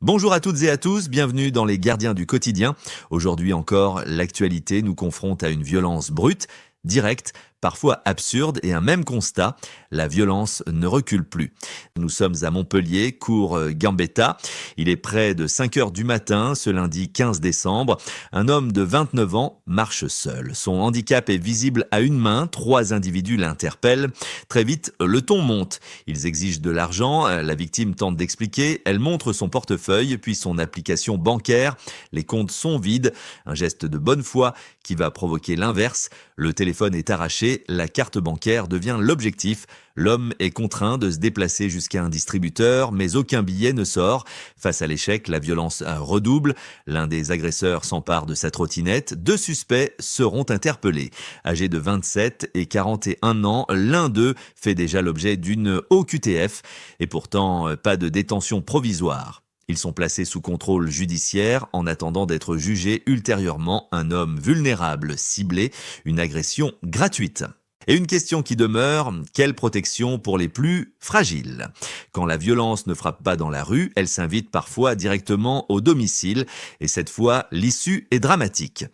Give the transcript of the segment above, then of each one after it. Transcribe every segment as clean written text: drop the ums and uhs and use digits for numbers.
Bonjour à toutes et à tous, bienvenue dans les Gardiens du quotidien. Aujourd'hui encore, l'actualité nous confronte à une violence brute, directe, parfois absurde et un même constat, la violence ne recule plus. Nous sommes à Montpellier, cours Gambetta. Il est près de 5 heures du matin, ce lundi 15 décembre. Un homme de 29 ans marche seul. Son handicap est visible à une main, 3 individus l'interpellent. Très vite, le ton monte. Ils exigent de l'argent, la victime tente d'expliquer, elle montre son portefeuille, puis son application bancaire. Les comptes sont vides, un geste de bonne foi qui va provoquer l'inverse. Le téléphone est arraché, la carte bancaire devient l'objectif. L'homme est contraint de se déplacer jusqu'à un distributeur, mais aucun billet ne sort. Face à l'échec, la violence redouble. L'un des agresseurs s'empare de sa trottinette. 2 suspects seront interpellés. Âgés de 27 et 41 ans, l'un d'eux fait déjà l'objet d'une OQTF et pourtant pas de détention provisoire. Ils sont placés sous contrôle judiciaire en attendant d'être jugés ultérieurement. Un homme vulnérable, ciblé, une agression gratuite. Et une question qui demeure, quelle protection pour les plus fragiles? Quand la violence ne frappe pas dans la rue, elle s'invite parfois directement au domicile. Et cette fois, l'issue est dramatique.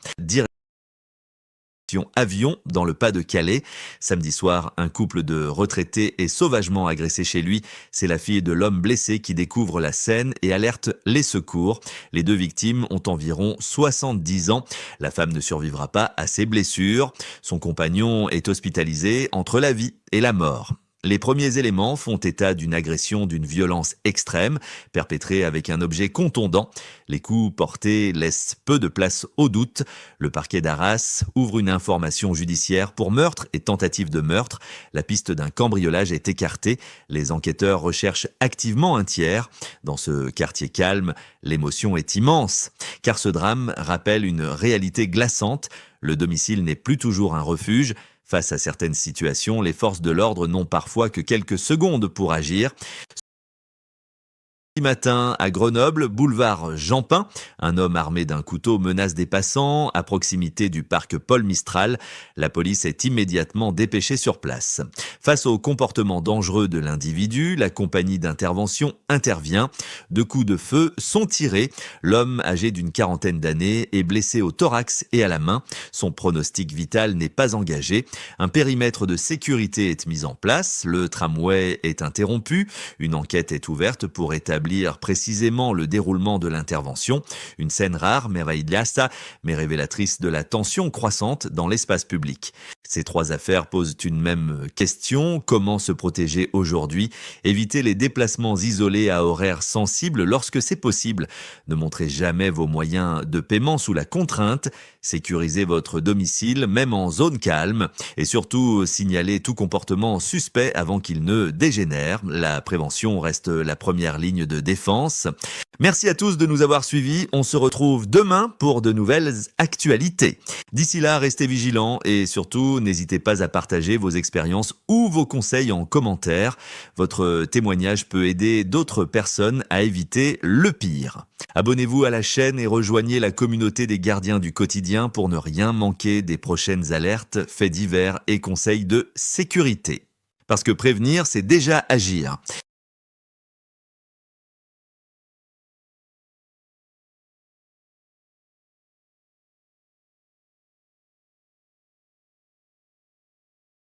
Avion dans le Pas-de-Calais. Samedi soir, un couple de retraités est sauvagement agressé chez lui. C'est la fille de l'homme blessé qui découvre la scène et alerte les secours. Les 2 victimes ont environ 70 ans. La femme ne survivra pas à ses blessures. Son compagnon est hospitalisé entre la vie et la mort. Les premiers éléments font état d'une agression d'une violence extrême, perpétrée avec un objet contondant. Les coups portés laissent peu de place au doute. Le parquet d'Arras ouvre une information judiciaire pour meurtre et tentative de meurtre. La piste d'un cambriolage est écartée. Les enquêteurs recherchent activement un tiers. Dans ce quartier calme, l'émotion est immense, car ce drame rappelle une réalité glaçante. Le domicile n'est plus toujours un refuge. Face à certaines situations, les forces de l'ordre n'ont parfois que quelques secondes pour agir. Matin à Grenoble, boulevard Jampin, un homme armé d'un couteau menace des passants à proximité du parc Paul Mistral. La police est immédiatement dépêchée sur place. Face au comportement dangereux de l'individu, la compagnie d'intervention intervient. 2 coups de feu sont tirés. L'homme, âgé d'une quarantaine d'années, est blessé au thorax et à la main. Son pronostic vital n'est pas engagé. Un périmètre de sécurité est mis en place. Le tramway est interrompu. Une enquête est ouverte pour établir précisément le déroulement de l'intervention. Une scène rare, meravigliosa, mais révélatrice de la tension croissante dans l'espace public. Ces 3 affaires posent une même question. Comment se protéger aujourd'hui? Éviter les déplacements isolés à horaires sensibles lorsque c'est possible. Ne montrez jamais vos moyens de paiement sous la contrainte. Sécurisez votre domicile, même en zone calme. Et surtout, signalez tout comportement suspect avant qu'il ne dégénère. La prévention reste la première ligne de défense. Merci à tous de nous avoir suivis. On se retrouve demain pour de nouvelles actualités. D'ici là, restez vigilants et surtout, n'hésitez pas à partager vos expériences ou vos conseils en commentaire. Votre témoignage peut aider d'autres personnes à éviter le pire. Abonnez-vous à la chaîne et rejoignez la communauté des Gardiens du quotidien pour ne rien manquer des prochaines alertes, faits divers et conseils de sécurité. Parce que prévenir, c'est déjà agir.